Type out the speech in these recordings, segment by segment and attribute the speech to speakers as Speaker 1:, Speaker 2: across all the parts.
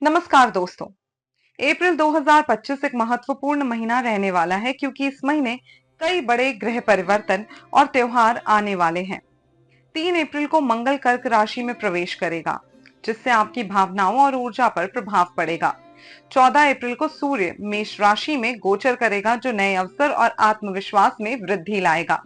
Speaker 1: नमस्कार दोस्तों। अप्रैल 2025 एक महत्वपूर्ण महीना रहने वाला है क्योंकि इस महीने कई बड़े ग्रह परिवर्तन और त्योहार आने वाले हैं। 3 अप्रैल को मंगल कर्क राशि में प्रवेश करेगा, जिससे आपकी भावनाओं और ऊर्जा पर प्रभाव पड़ेगा। 14 अप्रैल को सूर्य मेष राशि में गोचर करेगा, जो नए अवसर और आत्मविश्वास में वृद्धि लाएगा।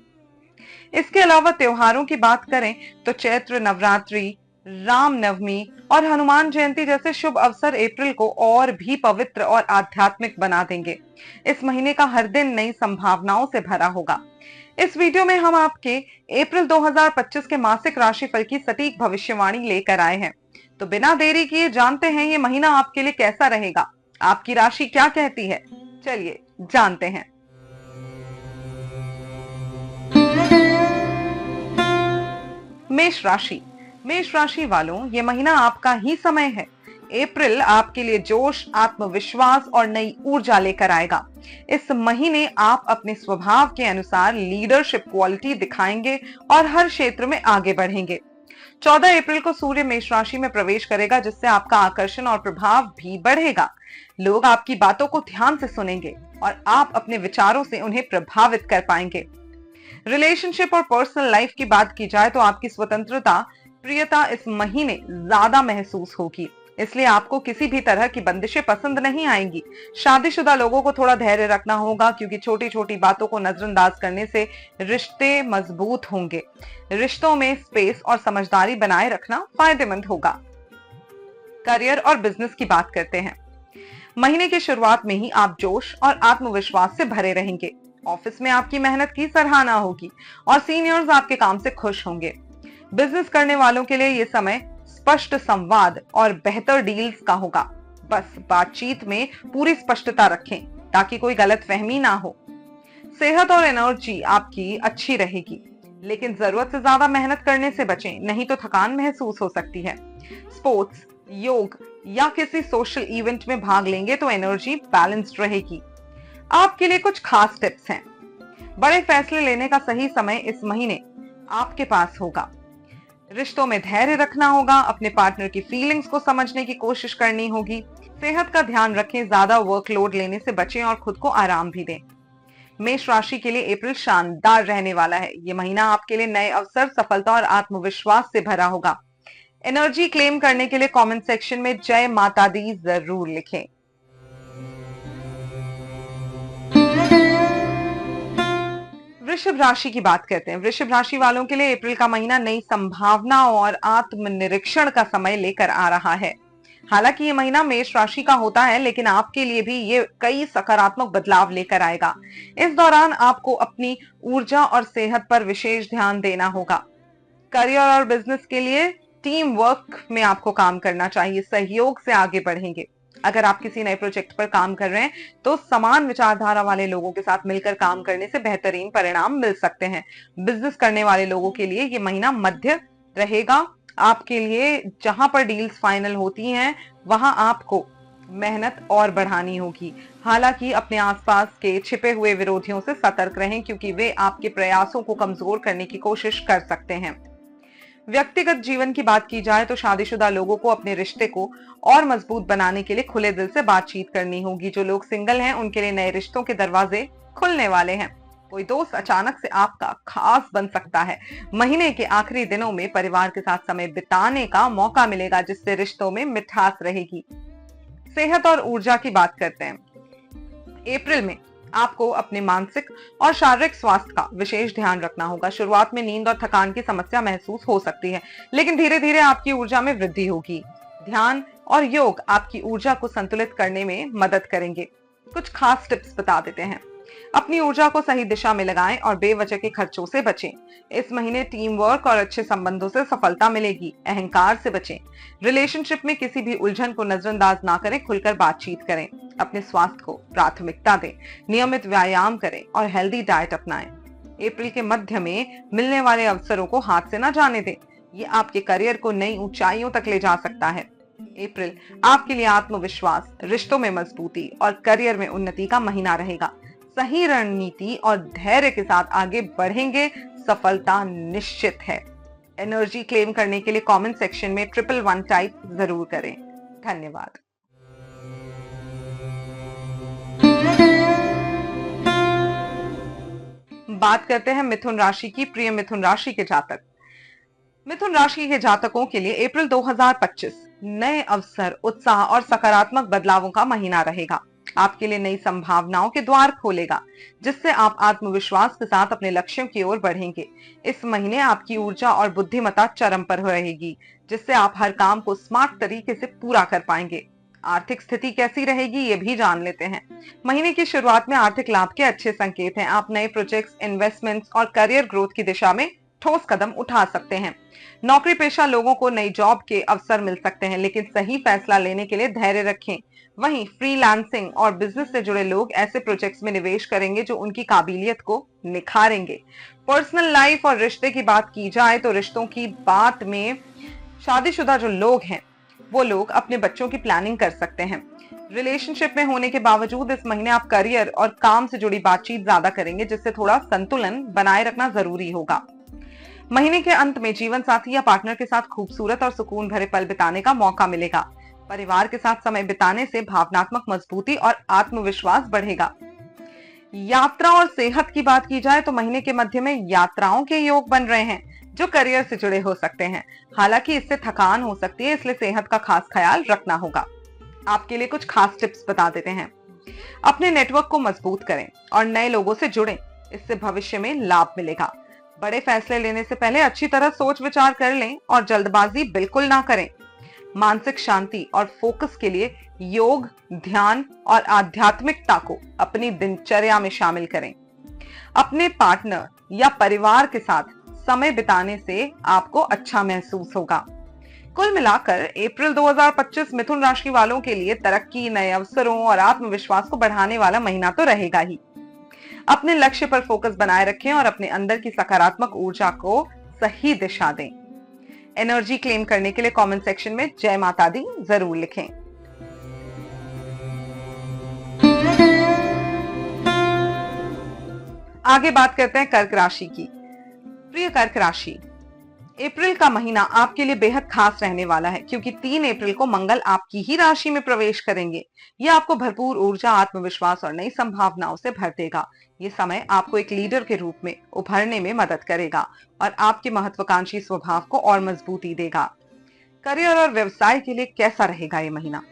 Speaker 1: इसके अलावा त्योहारों की बात करें तो चैत्र नवरात्रि, राम नवमी और हनुमान जयंती जैसे शुभ अवसर अप्रैल को और भी पवित्र और आध्यात्मिक बना देंगे। इस महीने का हर दिन नई संभावनाओं से भरा होगा। इस वीडियो में हम आपके अप्रैल 2025 के मासिक राशिफल की सटीक भविष्यवाणी लेकर आए हैं। तो बिना देरी किए जानते हैं ये महीना आपके लिए कैसा रहेगा, आपकी राशि क्या कहती है। चलिए जानते हैं। मेष राशि वालों, ये महीना आपका ही समय है। अप्रैल आपके लिए जोश, आत्मविश्वास और नई ऊर्जा लेकर आएगा। इस महीने आप अपने स्वभाव के अनुसार लीडरशिप क्वालिटी दिखाएंगे और हर क्षेत्र में आगे बढ़ेंगे। 14 अप्रैल को सूर्य मेष राशि में प्रवेश करेगा, जिससे आपका आकर्षण और प्रभाव भी बढ़ेगा। लोग आपकी बातों को ध्यान से सुनेंगे और आप अपने विचारों से उन्हें प्रभावित कर पाएंगे। रिलेशनशिप और पर्सनल लाइफ की बात की जाए तो आपकी स्वतंत्रता, प्रियता इस महीने ज्यादा महसूस होगी, इसलिए आपको किसी भी तरह की बंदिशें पसंद नहीं आएंगी। शादीशुदा लोगों को थोड़ा धैर्य रखना होगा, क्योंकि छोटी छोटी बातों को नजरअंदाज करने से रिश्ते मजबूत होंगे। रिश्तों में स्पेस और समझदारी बनाए रखना फायदेमंद होगा। करियर और बिजनेस की बात करते हैं। महीने की शुरुआत में ही आप जोश और आत्मविश्वास से भरे रहेंगे। ऑफिस में आपकी मेहनत की सराहना होगी और सीनियर्स आपके काम से खुश होंगे। बिजनेस करने वालों के लिए ये समय स्पष्ट संवाद और बेहतर डील्स का होगा। बस बातचीत में पूरी स्पष्टता रखें ताकि कोई गलतफहमी ना हो। सेहत और एनर्जी आपकी अच्छी रहेगी, लेकिन जरूरत से ज्यादा मेहनत करने से बचें, नहीं तो थकान महसूस हो सकती है। स्पोर्ट्स, योग या किसी सोशल इवेंट में भाग लेंगे तो एनर्जी बैलेंस्ड रहेगी। आपके लिए कुछ खास टिप्स हैं। बड़े फैसले लेने का सही समय इस महीने आपके पास होगा। रिश्तों में धैर्य रखना होगा, अपने पार्टनर की फीलिंग्स को समझने की कोशिश करनी होगी। सेहत का ध्यान रखें, ज्यादा वर्कलोड लेने से बचें और खुद को आराम भी दें। मेष राशि के लिए अप्रैल शानदार रहने वाला है। ये महीना आपके लिए नए अवसर, सफलता और आत्मविश्वास से भरा होगा। एनर्जी क्लेम करने के लिए कमेंट सेक्शन में जय माता दी जरूर लिखें। वृषभ राशि की बात करते हैं। वृषभ राशि वालों के लिए अप्रैल का महीना नई संभावनाओं और आत्मनिरीक्षण का समय लेकर आ रहा है। हालांकि ये महीना मेष राशि का होता है, लेकिन आपके लिए भी ये कई सकारात्मक बदलाव लेकर आएगा। इस दौरान आपको अपनी ऊर्जा और सेहत पर विशेष ध्यान देना होगा। करियर और बिजनेस के लिए टीम वर्क में आपको काम करना चाहिए, सहयोग से आगे बढ़ेंगे। अगर आप किसी नए प्रोजेक्ट पर काम कर रहे हैं तो समान विचारधारा वाले लोगों के साथ मिलकर काम करने से बेहतरीन परिणाम मिल सकते हैं। बिजनेस करने वाले लोगों के लिए ये महीना मध्य रहेगा। आपके लिए जहां पर डील्स फाइनल होती हैं वहां आपको मेहनत और बढ़ानी होगी। हालांकि अपने आसपास के छिपे हुए विरोधियों से सतर्क रहें, क्योंकि वे आपके प्रयासों को कमजोर करने की कोशिश कर सकते हैं। व्यक्तिगत जीवन की बात की जाए तो शादीशुदा लोगों को अपने रिश्ते को और मजबूत बनाने के लिए खुले दिल से बातचीत करनी होगी। जो लोग सिंगल हैं उनके लिए नए रिश्तों के दरवाजे खुलने वाले हैं। कोई दोस्त अचानक से आपका खास बन सकता है। महीने के आखिरी दिनों में परिवार के साथ समय बिताने का मौका मिलेगा, जिससे रिश्तों में मिठास रहेगी। सेहत और ऊर्जा की बात करते हैं। अप्रैल में आपको अपने मानसिक और शारीरिक स्वास्थ्य का विशेष ध्यान रखना होगा। शुरुआत में नींद और थकान की समस्या महसूस हो सकती है, लेकिन धीरे धीरे आपकी ऊर्जा में वृद्धि होगी। ध्यान और योग आपकी ऊर्जा को संतुलित करने में मदद करेंगे। कुछ खास टिप्स बता देते हैं। अपनी ऊर्जा को सही दिशा में लगाएं और बेवजह के खर्चों से बचें। इस महीने टीम वर्क और अच्छे संबंधों से सफलता मिलेगी। अहंकार से बचें। रिलेशनशिप में किसी भी उलझन को नजरअंदाज ना करें, खुलकर बातचीत करें। अपने स्वास्थ्य को प्राथमिकता दें। नियमित व्यायाम करें और हेल्दी डाइट अपनाएं। अप्रैल के मध्य में मिलने वाले अवसरों को हाथ से ना जाने दें। ये आपके करियर को नई ऊंचाइयों तक ले जा सकता है। अप्रैल आपके लिए आत्मविश्वास, रिश्तों में मजबूती और करियर में उन्नति का महीना रहेगा। सही रणनीति और धैर्य के साथ आगे बढ़ेंगे, सफलता निश्चित है। एनर्जी क्लेम करने के लिए कमेंट सेक्शन में 111 टाइप जरूर करें। धन्यवाद। बात करते हैं मिथुन राशि की। प्रिय मिथुन राशि के जातक, मिथुन राशि के जातकों के लिए अप्रैल 2025 नए अवसर, उत्साह और सकारात्मक बदलावों का महीना रहेगा। आपके लिए नई संभावनाओं के द्वार खोलेगा, जिससे आप आत्मविश्वास के साथ अपने लक्ष्यों की ओर बढ़ेंगे। इस महीने आपकी ऊर्जा और बुद्धिमत्ता चरम पर रहेगी, जिससे आप हर काम को स्मार्ट तरीके से पूरा कर पाएंगे। आर्थिक स्थिति कैसी रहेगी ये भी जान लेते हैं। महीने की शुरुआत में आर्थिक लाभ के अच्छे संकेत हैं। आप नए प्रोजेक्ट्स, इन्वेस्टमेंट्स और करियर ग्रोथ की दिशा में ठोस कदम उठा सकते हैं। नौकरी पेशा लोगों को नई जॉब के अवसर मिल सकते हैं, लेकिन सही फैसला लेने के लिए धैर्य रखें। वहीं फ्रीलांसिंग और बिजनेस से जुड़े लोग ऐसे प्रोजेक्ट्स में निवेश करेंगे जो उनकी काबिलियत को निखारेंगे। पर्सनल लाइफ और रिश्ते की बात की जाए तो रिश्तों की बात में शादीशुदा जो लोग हैं वो लोग अपने बच्चों की प्लानिंग कर सकते हैं। रिलेशनशिप में होने के बावजूद इस महीने आप करियर और काम से जुड़ी बातचीत ज्यादा करेंगे, जिससे थोड़ा संतुलन बनाए रखना जरूरी होगा। महीने के अंत में जीवन साथी या पार्टनर के साथ खूबसूरत और सुकून भरे पल बिताने का मौका मिलेगा। परिवार के साथ समय बिताने से भावनात्मक मजबूती और आत्मविश्वास बढ़ेगा। यात्रा और सेहत की बात की जाए तो महीने के मध्य में यात्राओं के योग बन रहे हैं, जो करियर से जुड़े हो सकते हैं। हालांकि इससे थकान हो सकती है, इसलिए सेहत का खास ख्याल रखना होगा। आपके लिए कुछ खास टिप्स बता देते हैं। अपने नेटवर्क को मजबूत करें और नए लोगों से जुड़ें, इससे भविष्य में लाभ मिलेगा। बड़े फैसले लेने से पहले अच्छी तरह सोच विचार कर लें और जल्दबाजी बिल्कुल ना करें। मानसिक शांति और फोकस के लिए योग, ध्यान और आध्यात्मिकता को अपनी दिनचर्या में शामिल करें। अपने पार्टनर या परिवार के साथ समय बिताने से आपको अच्छा महसूस होगा। कुल मिलाकर अप्रैल 2025 मिथुन राशि वालों के लिए तरक्की, नए अवसरों और आत्मविश्वास को बढ़ाने वाला महीना तो रहेगा ही। अपने लक्ष्य पर फोकस बनाए रखें और अपने अंदर की सकारात्मक ऊर्जा को सही दिशा दें। एनर्जी क्लेम करने के लिए कमेंट सेक्शन में जय माता दी जरूर लिखें। आगे बात करते हैं कर्क राशि की। प्रिय कर्क राशि, अप्रैल का महीना आपके लिए बेहद खास रहने वाला है, क्योंकि 3 अप्रैल को मंगल आपकी ही राशि में प्रवेश करेंगे। यह आपको भरपूर ऊर्जा, आत्मविश्वास और नई संभावनाओं से भर देगा। ये समय आपको एक लीडर के रूप में उभरने में मदद करेगा और आपके महत्वाकांक्षी स्वभाव को और मजबूती देगा। करियर और व्यवसाय के लिए कैसा रहेगा ये महीना?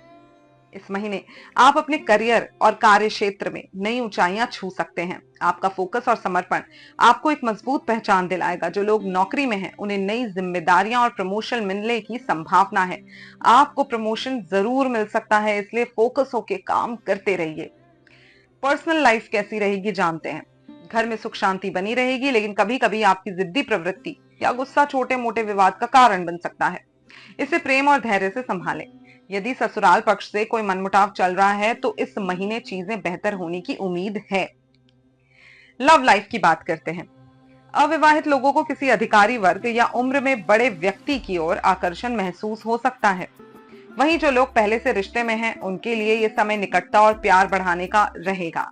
Speaker 1: इस महीने आप अपने करियर और कार्य क्षेत्र में नई ऊंचाइयां छू सकते हैं। आपका फोकस और समर्पण आपको एक मजबूत पहचान दिलाएगा। जो लोग नौकरी में हैं, उन्हें नई जिम्मेदारियां और प्रमोशन मिलने की संभावना है। आपको प्रमोशन जरूर मिल सकता है, इसलिए फोकस होकर काम करते रहिए। पर्सनल लाइफ कैसी रहेगी जानते हैं। घर में सुख शांति बनी रहेगी, लेकिन कभी कभी आपकी जिद्दी प्रवृत्ति या गुस्सा छोटे मोटे विवाद का कारण बन सकता है। इसे प्रेम और धैर्य से संभालें। यदि ससुराल पक्ष से कोई मनमुटाव चल रहा है तो इस महीने चीजें बेहतर होने की उम्मीद है। लव लाइफ की बात करते हैं। अविवाहित लोगों को किसी अधिकारी वर्ग या उम्र में बड़े व्यक्ति की ओर आकर्षण महसूस हो सकता है। वहीं जो लोग पहले से रिश्ते में हैं, उनके लिए यह समय निकटता और प्यार बढ़ाने का रहेगा।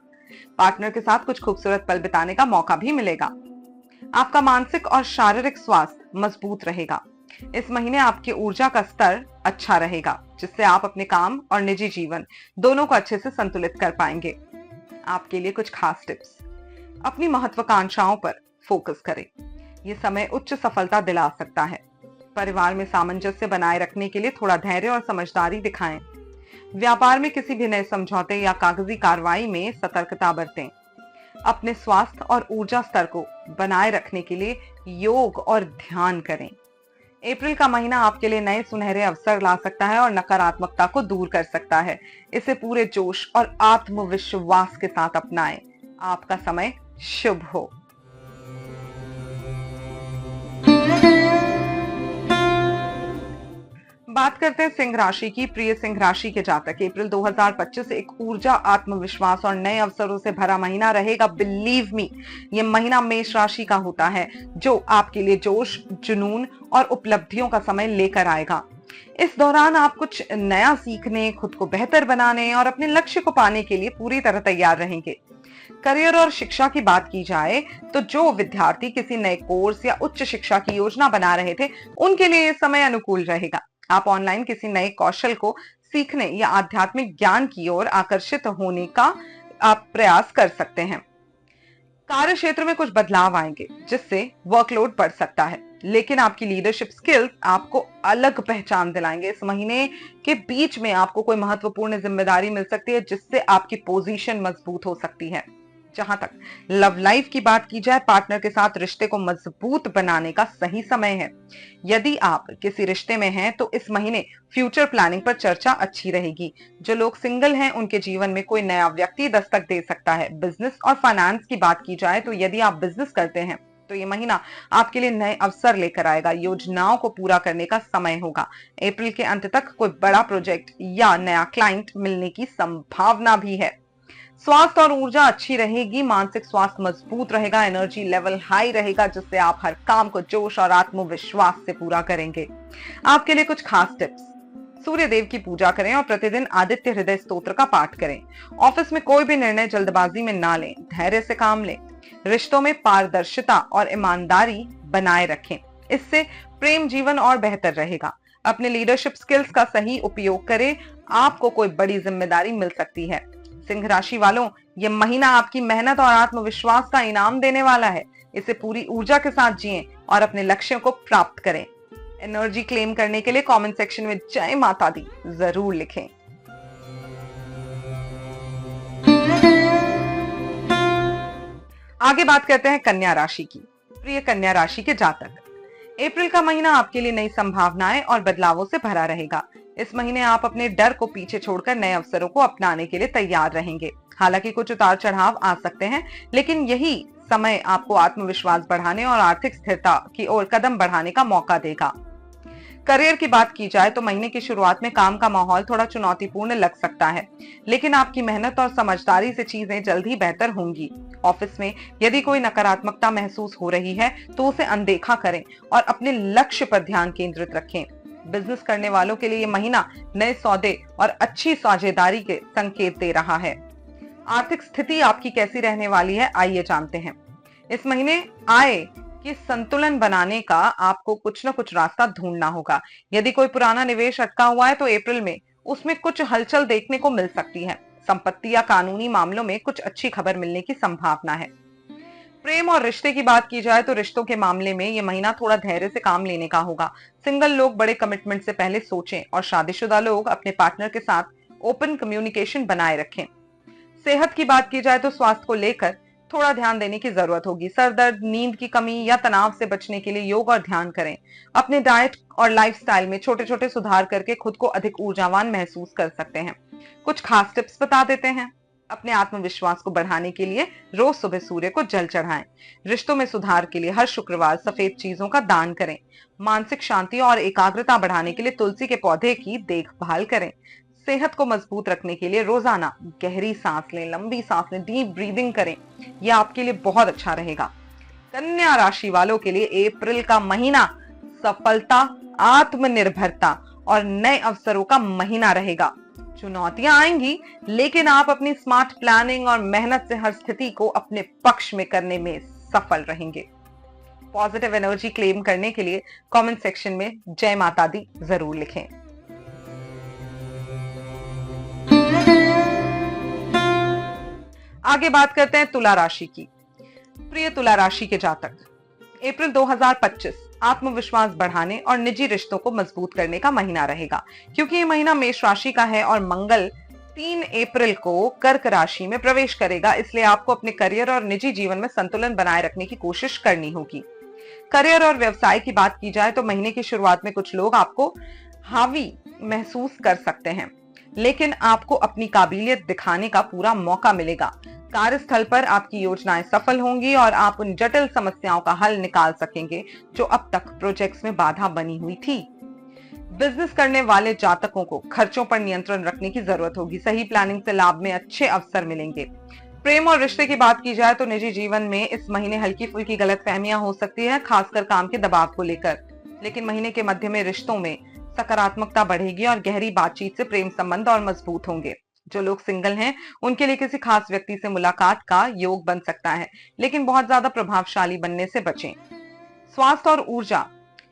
Speaker 1: पार्टनर के साथ कुछ खूबसूरत पल बिताने का मौका भी मिलेगा। आपका मानसिक और शारीरिक स्वास्थ्य मजबूत रहेगा। इस महीने आपकी ऊर्जा का स्तर अच्छा रहेगा, जिससे आप अपने काम और निजी जीवन दोनों को अच्छे से संतुलित कर पाएंगे। आपके लिए कुछ खास टिप्स। अपनी महत्वाकांक्षाओं पर फोकस करें। यह समय उच्च सफलता दिला सकता है। परिवार में सामंजस्य बनाए रखने के लिए थोड़ा धैर्य और समझदारी दिखाएं। व्यापार में किसी भी नए समझौते या कागजी कार्रवाई में सतर्कता बरतें। अपने स्वास्थ्य और ऊर्जा स्तर को बनाए रखने के लिए योग और ध्यान करें। अप्रैल का महीना आपके लिए नए सुनहरे अवसर ला सकता है और नकारात्मकता को दूर कर सकता है। इसे पूरे जोश और आत्मविश्वास के साथ अपनाएं। आपका समय शुभ हो। बात करते हैं सिंह राशि की। प्रिय सिंह राशि के जातक, अप्रैल 2025 एक ऊर्जा, आत्मविश्वास और नए अवसरों से भरा महीना रहेगा। बिलीव मी, ये महीना मेष राशि का होता है, जो आपके लिए जोश, जुनून और उपलब्धियों का समय लेकर आएगा। इस दौरान आप कुछ नया सीखने, खुद को बेहतर बनाने और अपने लक्ष्य को पाने के लिए पूरी तरह तैयार रहेंगे। करियर और शिक्षा की बात की जाए तो जो विद्यार्थी किसी नए कोर्स या उच्च शिक्षा की योजना बना रहे थे, उनके लिए यह समय अनुकूल रहेगा। आप ऑनलाइन किसी नए कौशल को सीखने या आध्यात्मिक ज्ञान की ओर आकर्षित होने का आप प्रयास कर सकते हैं। कार्य क्षेत्र में कुछ बदलाव आएंगे जिससे वर्कलोड बढ़ सकता है, लेकिन आपकी लीडरशिप स्किल्स आपको अलग पहचान दिलाएंगे। इस महीने के बीच में आपको कोई महत्वपूर्ण जिम्मेदारी मिल सकती है जिससे आपकी पोजीशन मजबूत हो सकती है। जहां तक लव लाइफ की बात की जाए, पार्टनर के साथ रिश्ते को मजबूत बनाने का सही समय है। यदि आप किसी रिश्ते में हैं तो इस महीने फ्यूचर प्लानिंग पर चर्चा अच्छी रहेगी। जो लोग सिंगल हैं उनके जीवन में कोई नया व्यक्ति दस्तक दे सकता है। बिजनेस और फाइनेंस की बात की जाए तो यदि आप बिजनेस करते हैं तो ये महीना आपके लिए नए अवसर लेकर आएगा। योजनाओं को पूरा करने का समय होगा। अप्रैल के अंत तक कोई बड़ा प्रोजेक्ट या नया क्लाइंट मिलने की संभावना भी है। स्वास्थ्य और ऊर्जा अच्छी रहेगी। मानसिक स्वास्थ्य मजबूत रहेगा। एनर्जी लेवल हाई रहेगा जिससे आप हर काम को जोश और आत्मविश्वास से पूरा करेंगे। आपके लिए कुछ खास टिप्स: सूर्य देव की पूजा करें और प्रतिदिन आदित्य हृदय स्तोत्र का पाठ करें। ऑफिस में कोई भी निर्णय जल्दबाजी में ना लें, धैर्य से काम लें। रिश्तों में पारदर्शिता और ईमानदारी बनाए रखें, इससे प्रेम जीवन और बेहतर रहेगा। अपने लीडरशिप स्किल्स का सही उपयोग करें, आपको कोई बड़ी जिम्मेदारी मिल सकती है। सिंह राशि वालों, ये महीना आपकी मेहनत और आत्मविश्वास का इनाम देने वाला है। इसे पूरी ऊर्जा के साथ जिएं और अपने लक्ष्यों को प्राप्त करें। एनर्जी क्लेम करने के लिए कमेंट सेक्शन में जय माता दी जरूर लिखें। आगे बात करते हैं कन्या राशि की। प्रिय कन्या राशि के जातक, अप्रैल का महीना आपके लिए नई संभावनाएं और बदलावों से भरा रहेगा। इस महीने आप अपने डर को पीछे छोड़कर नए अवसरों को अपनाने के लिए तैयार रहेंगे। हालांकि कुछ उतार चढ़ाव आ सकते हैं, लेकिन यही समय आपको आत्मविश्वास बढ़ाने और आर्थिक स्थिरता की ओर कदम बढ़ाने का मौका देगा। करियर की बात की जाए तो महीने की शुरुआत में काम का माहौल थोड़ा चुनौतीपूर्ण लग सकता है, लेकिन आपकी मेहनत और समझदारी से चीजें जल्द ही बेहतर होंगी। ऑफिस में यदि कोई नकारात्मकता महसूस हो रही है तो उसे अनदेखा करें और अपने लक्ष्य पर ध्यान केंद्रित रखें। बिजनेस करने वालों के लिए ये महीना नए सौदे और अच्छी साझेदारी के संकेत दे रहा है। आर्थिक स्थिति आपकी कैसी रहने वाली है, आइए जानते हैं। इस महीने आय कि संतुलन बनाने का आपको कुछ न कुछ रास्ता ढूंढना होगा। यदि कोई पुराना निवेश अटका हुआ है तो अप्रैल में उसमें कुछ हलचल देखने को मिल सकती है। संपत्ति या कानूनी मामलों में कुछ अच्छी खबर मिलने की संभावना है। प्रेम और रिश्ते की बात की जाए तो रिश्तों के मामले में यह महीना थोड़ा धैर्य से काम लेने का होगा। सिंगल लोग बड़े कमिटमेंट से पहले सोचें और शादीशुदा लोग अपने पार्टनर के साथ ओपन कम्युनिकेशन बनाए रखें। सेहत की बात की जाए तो स्वास्थ्य को लेकर थोड़ा ध्यान देने की जरूरत होगी। सर दर्द, नींद की कमी या तनाव से बचने के लिए योग और ध्यान करें। अपने डाइट और लाइफस्टाइल में छोटे छोटे सुधार करके खुद को अधिक ऊर्जावान महसूस कर सकते हैं। कुछ खास टिप्स बता देते हैं। अपने आत्मविश्वास को बढ़ाने के लिए रोज सुबह सूर्य को जल चढ़ाएं। रिश्तों में सुधार के लिए हर शुक्रवार सफेद चीजों का दान करें। मानसिक शांति और एकाग्रता बढ़ाने के लिए तुलसी के पौधे की देखभाल करें। सेहत को मजबूत रखने के लिए रोजाना गहरी सांस लें, लंबी सांस लें, डीप ब्रीदिंग करें। यह आपके लिए बहुत अच्छा रहेगा। कन्या राशि वालों के लिए अप्रैल का महीना सफलता, आत्मनिर्भरता और नए अवसरों का महीना रहेगा। चुनौतियां आएंगी, लेकिन आप अपनी स्मार्ट प्लानिंग और मेहनत से हर स्थिति को अपने पक्ष में करने में सफल रहेंगे। पॉजिटिव एनर्जी क्लेम करने के लिए कमेंट सेक्शन में जय माता दी जरूर लिखें। आगे बात करते हैं तुला राशि की। प्रिय तुला राशि के जातक, अप्रैल 2025 आत्मविश्वास बढ़ाने और निजी रिश्तों को मजबूत करने का महीना रहेगा। क्योंकि ये महीना मेष राशि का है और मंगल 3 अप्रैल को कर्क राशि में प्रवेश करेगा, इसलिए आपको अपने करियर और निजी जीवन में संतुलन बनाए रखने की कोशिश करनी होगी। करियर और व्यवसाय की बात की जाए तो महीने की शुरुआत में कुछ लोग आपको हावी महसूस कर सकते हैं, लेकिन आपको अपनी काबिलियत दिखाने का पूरा मौका मिलेगा। कार्यस्थल पर आपकी योजनाएं सफल होंगी और आप उन जटिल समस्याओं का हल निकाल सकेंगे जो अब तक प्रोजेक्ट्स में बाधा बनी हुई थी। बिजनेस करने वाले जातकों को खर्चों पर नियंत्रण रखने की जरूरत होगी। सही प्लानिंग से लाभ में अच्छे अवसर मिलेंगे। प्रेम और रिश्ते की बात की जाए तो निजी जीवन में इस महीने हल्की फुल्की गलतफहमियां हो सकती है, खासकर काम के दबाव को लेकर, लेकिन महीने के मध्य में रिश्तों में सकारात्मकता बढ़ेगी और गहरी बातचीत से प्रेम संबंध और मजबूत होंगे। जो लोग सिंगल हैं उनके लिए किसी खास व्यक्ति से मुलाकात का योग बन सकता है, लेकिन बहुत ज्यादा प्रभावशाली बनने से बचें। स्वास्थ्य और ऊर्जा,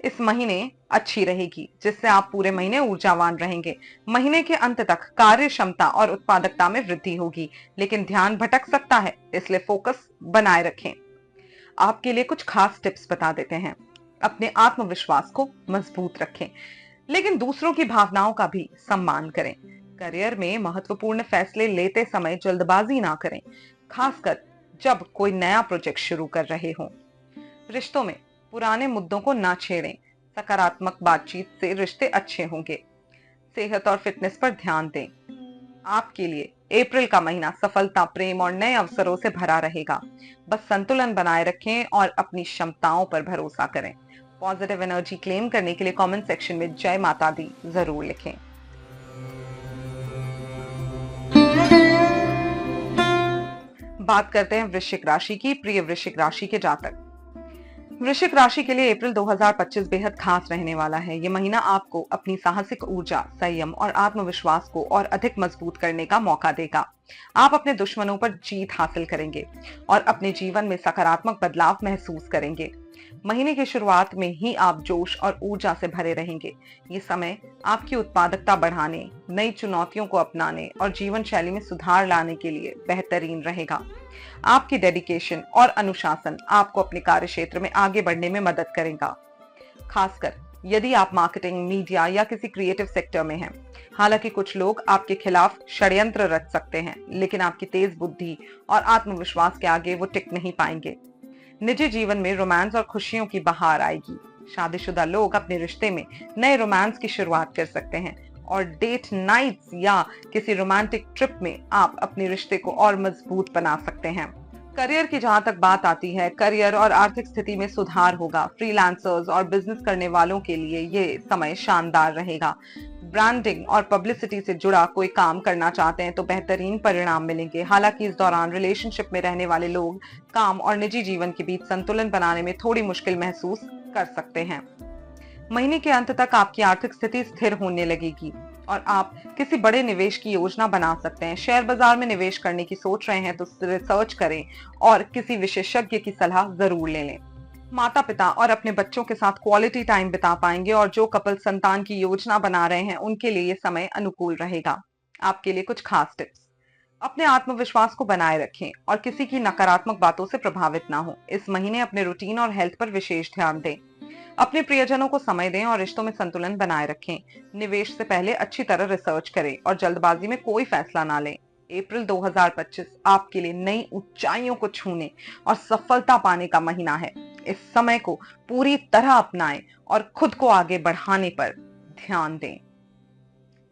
Speaker 1: इस महीने अच्छी रहेगी, जिससे आप पूरे महीने ऊर्जावान रहेंगे। महीने के अंत तक कार्य क्षमता और उत्पादकता में वृद्धि होगी, लेकिन ध्यान भटक सकता है, इसलिए फोकस बनाए रखें। आपके लिए कुछ खास टिप्स बता देते हैं। अपने आत्मविश्वास को मजबूत रखें, लेकिन दूसरों की भावनाओं का भी सम्मान करें। करियर में महत्वपूर्ण फैसले लेते समय जल्दबाजी ना करें, खासकर जब कोई नया प्रोजेक्ट शुरू कर रहे हों। रिश्तों में पुराने मुद्दों को ना छेड़ें, सकारात्मक बातचीत से रिश्ते अच्छे होंगे। सेहत और फिटनेस पर ध्यान दें। आपके लिए अप्रैल का महीना सफलता, प्रेम और नए अवसरों से भरा रहेगा। बस संतुलन बनाए रखें और अपनी क्षमताओं पर भरोसा करें। पॉजिटिव एनर्जी क्लेम करने के लिए कमेंट सेक्शन में जय माता दी जरूर लिखें। बात करते हैं वृश्चिक राशि की। प्रिय वृश्चिक राशि के जातक, वृश्चिक राशि के लिए अप्रैल 2025 बेहद खास रहने वाला है। ये महीना आपको अपनी साहसिक ऊर्जा, संयम और आत्मविश्वास को और अधिक मजबूत करने का मौका देगा। आप अपने दुश्मनों पर जीत हासिल करेंगे और अपने जीवन में सकारात्मक बदलाव महसूस करेंगे। महीने की शुरुआत में ही आप जोश और ऊर्जा से भरे रहेंगे। ये समय आपकी उत्पादकता बढ़ाने, नई चुनौतियों को अपनाने और जीवन शैली में सुधार लाने के लिए बेहतरीन रहेगा। आपकी डेडिकेशन और अनुशासन आपको अपने कार्य क्षेत्र में आगे बढ़ने में मदद करेगा, खासकर यदि आप मार्केटिंग, मीडिया या किसी क्रिएटिव सेक्टर में हैं। हालांकि कुछ लोग आपके खिलाफ षड्यंत्र रच सकते हैं, लेकिन आपकी तेज बुद्धि और आत्मविश्वास के आगे वो टिक नहीं पाएंगे। निजी जीवन में रोमांस और खुशियों की बहार आएगी। शादीशुदा लोग अपने रिश्ते में नए रोमांस की शुरुआत कर सकते हैं और डेट नाइट्स या किसी रोमांटिक ट्रिप में आप अपने रिश्ते को और मजबूत बना सकते हैं। करियर की जहां तक बात आती है, करियर और आर्थिक स्थिति में सुधार होगा। फ्रीलांसर्स और बिजनेस करने वालों के लिए ये समय शानदार रहेगा। ब्रांडिंग और पब्लिसिटी से जुड़ा कोई काम करना चाहते हैं तो बेहतरीन परिणाम मिलेंगे। हालांकि इस दौरान रिलेशनशिप में रहने वाले लोग काम और निजी जीवन के बीच संतुलन बनाने में थोड़ी मुश्किल महसूस कर सकते हैं। महीने के अंत तक आपकी आर्थिक स्थिति स्थिर होने लगेगी और आप किसी बड़े निवेश की योजना बना सकते हैं। शेयर बाजार में निवेश करने की सोच रहे हैं तो रिसर्च करें और किसी विशेषज्ञ की सलाह जरूर ले लें। माता पिता और अपने बच्चों के साथ क्वालिटी टाइम बिता पाएंगे और जो कपल संतान की योजना बना रहे हैं उनके लिए ये समय अनुकूल रहेगा। आपके लिए कुछ खास टिप्स। अपने आत्मविश्वास को बनाए रखें और किसी की नकारात्मक बातों से प्रभावित ना हो। इस महीने अपने रूटीन और हेल्थ पर विशेष ध्यान दें। अपने प्रियजनों को समय दें और रिश्तों में संतुलन बनाए रखें। निवेश से पहले अच्छी तरह रिसर्च करें और जल्दबाजी में कोई फैसला ना लें। अप्रैल 2025 आपके लिए नई ऊंचाइयों को छूने और सफलता पाने का महीना है। इस समय को पूरी तरह अपनाएं और खुद को आगे बढ़ाने पर ध्यान दें।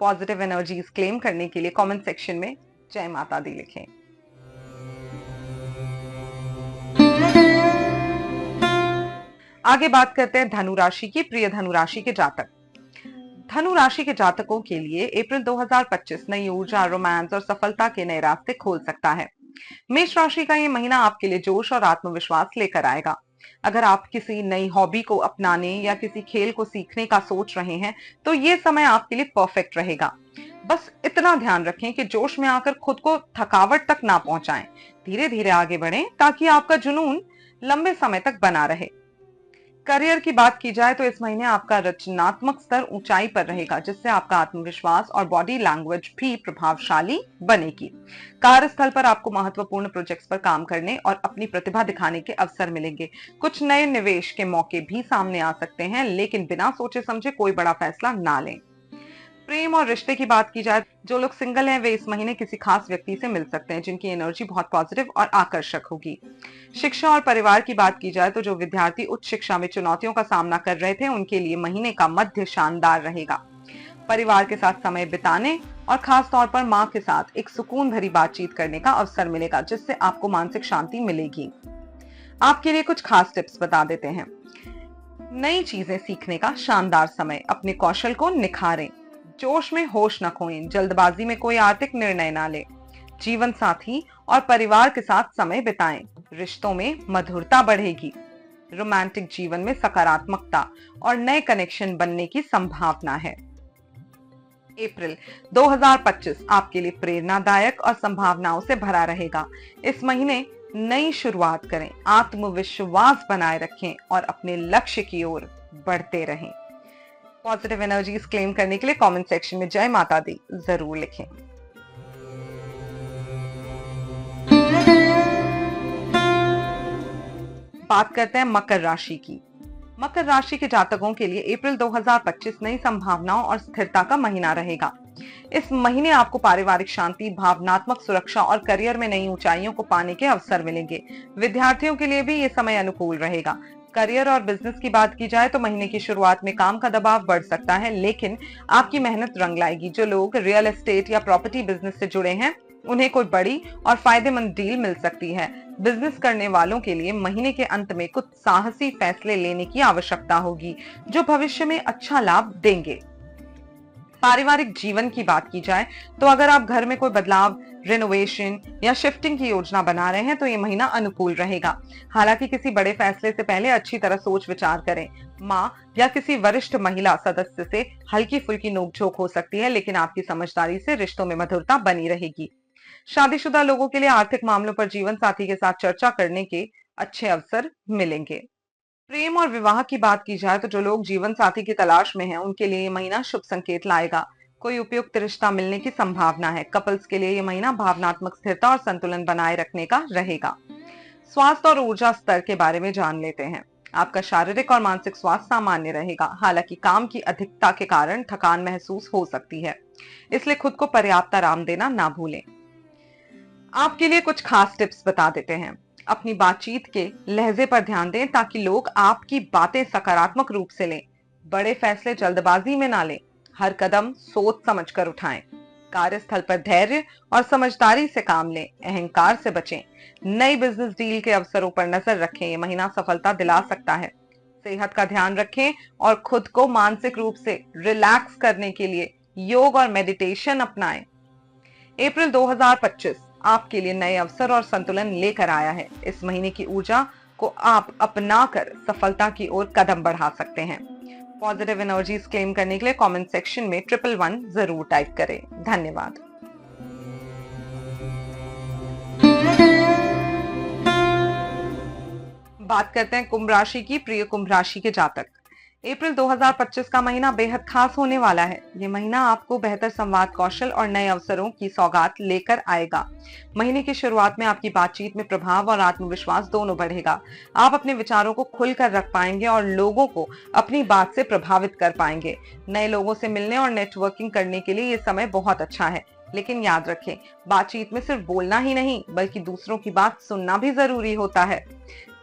Speaker 1: पॉजिटिव एनर्जीज क्लेम करने के लिए कमेंट सेक्शन में जय माता दी लिखें। आगे बात करते हैं धनु राशि की। प्रिय धनु राशि के जातक, धनु राशि के जातकों के लिए अप्रैल 2025 नई ऊर्जा, रोमांस और सफलता के नए रास्ते खोल सकता है। मेष राशि का ये महीना आपके लिए जोश और आत्मविश्वास लेकर आएगा। अगर आप किसी नई हॉबी को अपनाने या किसी खेल को सीखने का सोच रहे हैं तो ये समय आपके लिए परफेक्ट रहेगा। बस इतना ध्यान रखें कि जोश में आकर खुद को थकावट तक ना पहुंचाएं। धीरे धीरे आगे बढ़ें ताकि आपका जुनून लंबे समय तक बना रहे। करियर की बात की जाए तो इस महीने आपका रचनात्मक स्तर ऊंचाई पर रहेगा, जिससे आपका आत्मविश्वास और बॉडी लैंग्वेज भी प्रभावशाली बनेगी। कार्यस्थल पर आपको महत्वपूर्ण प्रोजेक्ट्स पर काम करने और अपनी प्रतिभा दिखाने के अवसर मिलेंगे। कुछ नए निवेश के मौके भी सामने आ सकते हैं, लेकिन बिना सोचे समझे कोई बड़ा फैसला ना लें। प्रेम और रिश्ते की बात की जाए, जो लोग सिंगल हैं वे इस महीने किसी खास व्यक्ति से मिल सकते हैं जिनकी एनर्जी बहुत पॉजिटिव और आकर्षक होगी। शिक्षा और परिवार की बात की जाए तो जो विद्यार्थी उच्च शिक्षा में चुनौतियों का सामना कर रहे थे उनके लिए महीने का मध्य शानदार रहेगा। परिवार के साथ समय बिताने और खास तौर पर माँ के साथ एक सुकून भरी बातचीत करने का अवसर मिलेगा, जिससे आपको मानसिक शांति मिलेगी। आपके लिए कुछ खास टिप्स बता देते हैं। नई चीजें सीखने का शानदार समय, अपने कौशल को निखारें। जोश में होश न खोएं, जल्दबाजी में कोई आर्थिक निर्णय ना लें। जीवन साथी और परिवार के साथ समय बिताएं, रिश्तों में मधुरता बढ़ेगी। रोमांटिक जीवन में सकारात्मकता और नए कनेक्शन बनने की संभावना है। अप्रैल 2025 आपके लिए प्रेरणादायक और संभावनाओं से भरा रहेगा। इस महीने नई शुरुआत करें, आत्मविश्वास बनाए रखें और अपने लक्ष्य की ओर बढ़ते रहें। पॉजिटिव एनर्जीज क्लेम करने के लिए कमेंट सेक्शन में जय माता दी जरूर लिखें। बात करते हैं मकर राशि की। मकर राशि के जातकों के लिए अप्रैल 2025 नई संभावनाओं और स्थिरता का महीना रहेगा। इस महीने आपको पारिवारिक शांति, भावनात्मक सुरक्षा और करियर में नई ऊंचाइयों को पाने के अवसर मिलेंगे। विद्यार्थियों के लिए भी ये समय अनुकूल रहेगा। करियर और बिजनेस की बात की जाए तो महीने की शुरुआत में काम का दबाव बढ़ सकता है, लेकिन आपकी मेहनत रंग लाएगी। जो लोग रियल एस्टेट या प्रॉपर्टी बिजनेस से जुड़े हैं, उन्हें कोई बड़ी और फायदेमंद डील मिल सकती है। बिजनेस करने वालों के लिए महीने के अंत में कुछ साहसी फैसले लेने की आवश्यकता होगी, जो भविष्य में अच्छा लाभ देंगे। पारिवारिक जीवन की बात की जाए तो अगर आप घर में कोई बदलाव, रिनोवेशन या शिफ्टिंग की योजना बना रहे हैं तो ये महीना अनुकूल रहेगा। हालांकि किसी बड़े फैसले से पहले अच्छी तरह सोच विचार करें। माँ या किसी वरिष्ठ महिला सदस्य से हल्की फुल्की नोकझोंक हो सकती है, लेकिन आपकी समझदारी से रिश्तों में मधुरता बनी रहेगी। शादीशुदा लोगों के लिए आर्थिक मामलों पर जीवन साथी के साथ चर्चा करने के अच्छे अवसर मिलेंगे। प्रेम और विवाह की बात की जाए तो जो लोग जीवन साथी की तलाश में हैं, उनके लिए ये महीना शुभ संकेत लाएगा। कोई उपयुक्त रिश्ता मिलने की संभावना है। कपल्स के लिए ये महीना भावनात्मक स्थिरता और संतुलन बनाए रखने का रहेगा। स्वास्थ्य और ऊर्जा स्तर के बारे में जान लेते हैं। आपका शारीरिक और मानसिक स्वास्थ्य सामान्य रहेगा। हालांकि काम की अधिकता के कारण थकान महसूस हो सकती है, इसलिए खुद को पर्याप्त आराम देना ना भूलें। आपके लिए कुछ खास टिप्स बता देते हैं। अपनी बातचीत के लहजे पर ध्यान दें ताकि लोग आपकी बातें सकारात्मक रूप से लें। बड़े फैसले जल्दबाजी में ना लें। हर कदम सोच समझकर उठाएं। कार्यस्थल पर धैर्य और समझदारी से काम लें। अहंकार से बचें। नई बिजनेस डील के अवसरों पर नजर रखें। ये महीना सफलता दिला सकता है। सेहत का ध्यान रखें और खुद को मानसिक रूप से रिलैक्स करने के लिए योग और मेडिटेशन अपनाएं। अप्रैल 2025 आपके लिए नए अवसर और संतुलन लेकर आया है। इस महीने की ऊर्जा को आप अपनाकर सफलता की ओर कदम बढ़ा सकते हैं। पॉजिटिव एनर्जीज क्लेम करने के लिए कमेंट सेक्शन में 111 जरूर टाइप करें। धन्यवाद। बात करते हैं कुंभ राशि की। प्रिय कुंभ राशि के जातक, अप्रैल 2025 का महीना बेहद खास होने वाला है। ये महीना आपको बेहतर संवाद कौशल और नए अवसरों की सौगात लेकर आएगा। महीने की शुरुआत में आपकी बातचीत में प्रभाव और आत्मविश्वास दोनों बढ़ेगा। आप अपने विचारों को खुलकर रख पाएंगे और लोगों को अपनी बात से प्रभावित कर पाएंगे। नए लोगों से मिलने और नेटवर्किंग करने के लिए ये समय बहुत अच्छा है, लेकिन याद रखें, बातचीत में सिर्फ बोलना ही नहीं बल्कि दूसरों की बात सुनना भी जरूरी होता है।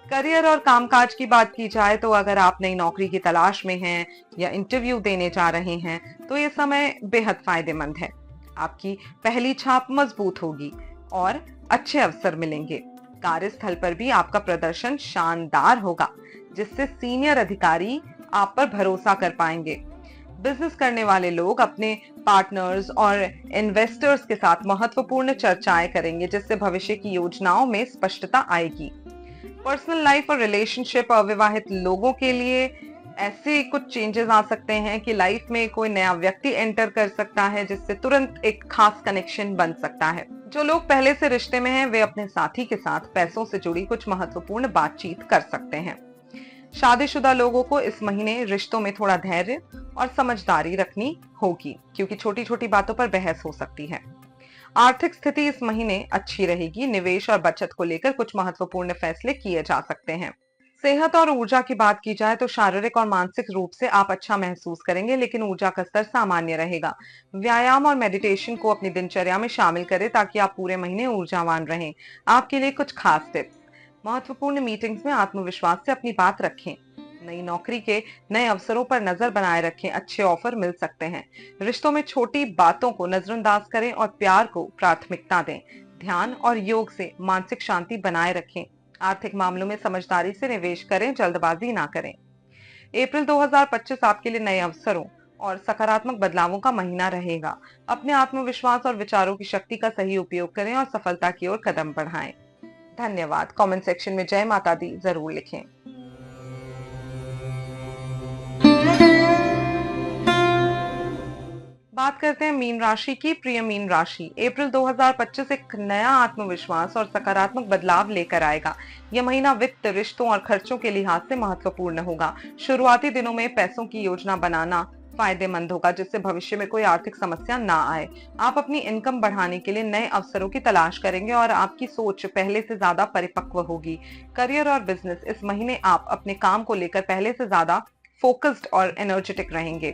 Speaker 1: करियर और कामकाज की बात की जाए तो अगर आप नई नौकरी की तलाश में हैं या इंटरव्यू देने जा रहे हैं तो ये समय बेहद फायदेमंद है। आपकी पहली छाप मजबूत होगी और अच्छे अवसर मिलेंगे। कार्यस्थल पर भी आपका प्रदर्शन शानदार होगा, जिससे सीनियर अधिकारी आप पर भरोसा कर पाएंगे। बिजनेस करने वाले लोग अपने पार्टनर्स और इन्वेस्टर्स के साथ महत्वपूर्ण चर्चाएं करेंगे, जिससे भविष्य की योजनाओं में स्पष्टता आएगी। पर्सनल लाइफ और रिलेशनशिप, अविवाहित लोगों के लिए ऐसे कुछ चेंजेस आ सकते हैं कि लाइफ में कोई नया व्यक्ति एंटर कर सकता है, जिससे तुरंत एक खास कनेक्शन बन सकता है। जो लोग पहले से रिश्ते में हैं, वे अपने साथी के साथ पैसों से जुड़ी कुछ महत्वपूर्ण बातचीत कर सकते हैं। शादीशुदा लोगों को इस महीने रिश्तों में थोड़ा धैर्य और समझदारी रखनी होगी, क्योंकि छोटी छोटी बातों पर बहस हो सकती है। आर्थिक स्थिति इस महीने अच्छी रहेगी। निवेश और बचत को लेकर कुछ महत्वपूर्ण फैसले किए जा सकते हैं। सेहत और ऊर्जा की बात की जाए तो शारीरिक और मानसिक रूप से आप अच्छा महसूस करेंगे, लेकिन ऊर्जा का स्तर सामान्य रहेगा। व्यायाम और मेडिटेशन को अपनी दिनचर्या में शामिल करें ताकि आप पूरे महीने ऊर्जावान रहें। आपके लिए कुछ खास टिप्स। महत्वपूर्ण मीटिंग्स में आत्मविश्वास से अपनी बात रखें। नई नौकरी के नए अवसरों पर नजर बनाए रखें। अच्छे ऑफर मिल सकते हैं। रिश्तों में छोटी बातों को नजरअंदाज करें और प्यार को प्राथमिकता दें। ध्यान और योग से मानसिक शांति बनाए रखें। आर्थिक मामलों में समझदारी से निवेश करें, जल्दबाजी ना करें। अप्रैल 2025 आपके लिए नए अवसरों और सकारात्मक बदलावों का महीना रहेगा। अपने आत्मविश्वास और विचारों की शक्ति का सही उपयोग करें और सफलता की ओर कदम बढ़ाएं। धन्यवाद। कमेंट सेक्शन में जय माता दी जरूर लिखें। बात करते हैं मीन राशि की। प्रिय मीन राशि, अप्रैल 2025 एक नया आत्मविश्वास और सकारात्मक बदलाव लेकर आएगा। यह महीना वित्त, रिश्तों और खर्चों के लिहाज से महत्वपूर्ण होगा। शुरुआती दिनों में पैसों की योजना बनाना फायदेमंद होगा, जिससे भविष्य में कोई आर्थिक समस्या ना आए। आप अपनी इनकम बढ़ाने के लिए नए अवसरों की तलाश करेंगे और आपकी सोच पहले से ज्यादा परिपक्व होगी। करियर और बिजनेस, इस महीने आप अपने काम को लेकर पहले से ज्यादा फोकस्ड और एनर्जेटिक रहेंगे।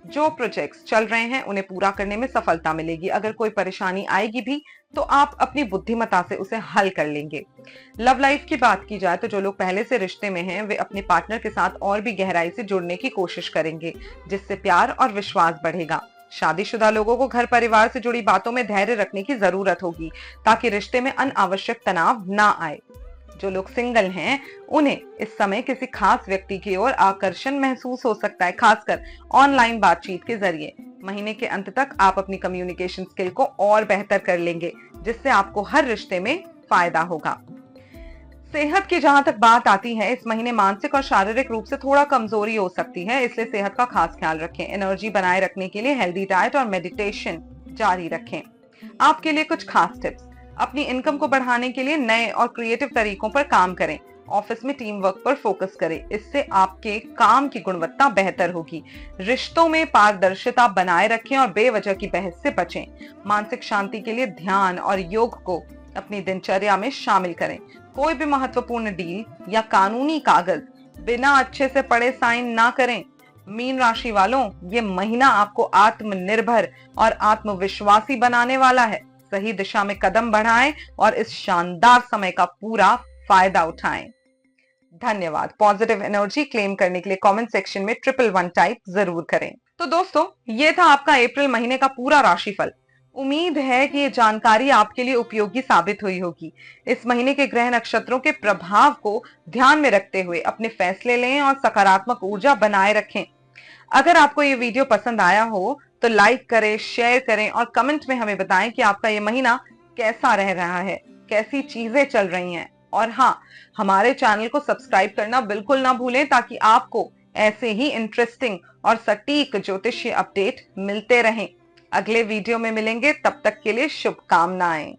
Speaker 1: जो प्रोजेक्ट्स चल रहे हैं उन्हें पूरा करने में सफलता मिलेगी। अगर कोई परेशानी आएगी भी तो आप अपनी बुद्धिमत्ता से उसे हल कर लेंगे। लव लाइफ की बात की जाए तो जो लोग पहले से रिश्ते में हैं वे अपने पार्टनर के साथ और भी गहराई से जुड़ने की कोशिश करेंगे, जिससे प्यार और विश्वास बढ़ेगा। शादीशुदा लोगों को घर परिवार से जुड़ी बातों में धैर्य रखने की जरूरत होगी ताकि रिश्ते में अनावश्यक तनाव ना आए। जो लोग सिंगल हैं उन्हें इस समय किसी खास व्यक्ति की ओर आकर्षण महसूस हो सकता है, खासकर ऑनलाइन बातचीत के जरिए। महीने के अंत तक आप अपनी कम्युनिकेशन स्किल को और बेहतर कर लेंगे, जिससे आपको हर रिश्ते में फायदा होगा। सेहत की जहां तक बात आती है, इस महीने मानसिक और शारीरिक रूप से थोड़ा कमजोरी हो सकती है, इसलिए सेहत का खास ख्याल रखें। एनर्जी बनाए रखने के लिए हेल्दी डाइट और मेडिटेशन जारी रखें। आपके लिए कुछ खास टिप्स। अपनी इनकम को बढ़ाने के लिए नए और क्रिएटिव तरीकों पर काम करें। ऑफिस में टीम वर्क पर फोकस करें, इससे आपके काम की गुणवत्ता बेहतर होगी। रिश्तों में पारदर्शिता बनाए रखें और बेवजह की बहस से बचें। मानसिक शांति के लिए ध्यान और योग को अपनी दिनचर्या में शामिल करें। कोई भी महत्वपूर्ण डील या कानूनी कागज बिना अच्छे से पढ़े साइन ना करें। मीन राशि वालों, ये महीना आपको आत्मनिर्भर और आत्मविश्वासी बनाने वाला है। सही दिशा में कदम बढ़ाएं और इस शानदार समय का पूरा फायदा उठाएं। धन्यवाद। पॉजिटिव एनर्जी क्लेम करने के लिए कमेंट सेक्शन में 111 टाइप जरूर करें। तो दोस्तों, ये था आपका अप्रैल महीने का पूरा राशिफल। उम्मीद है कि ये जानकारी आपके लिए उपयोगी साबित हुई होगी। इस महीने के ग्रह नक्षत्रों के प्रभाव को ध्यान में रखते हुए अपने फैसले लें और सकारात्मक ऊर्जा बनाए रखें। अगर आपको ये वीडियो पसंद आया हो तो लाइक करें, शेयर करें और कमेंट में हमें बताएं कि आपका ये महीना कैसा रह रहा है, कैसी चीजें चल रही हैं। और हाँ, हमारे चैनल को सब्सक्राइब करना बिल्कुल ना भूलें ताकि आपको ऐसे ही इंटरेस्टिंग और सटीक ज्योतिषीय अपडेट मिलते रहें। अगले वीडियो में मिलेंगे, तब तक के लिए शुभकामनाएं।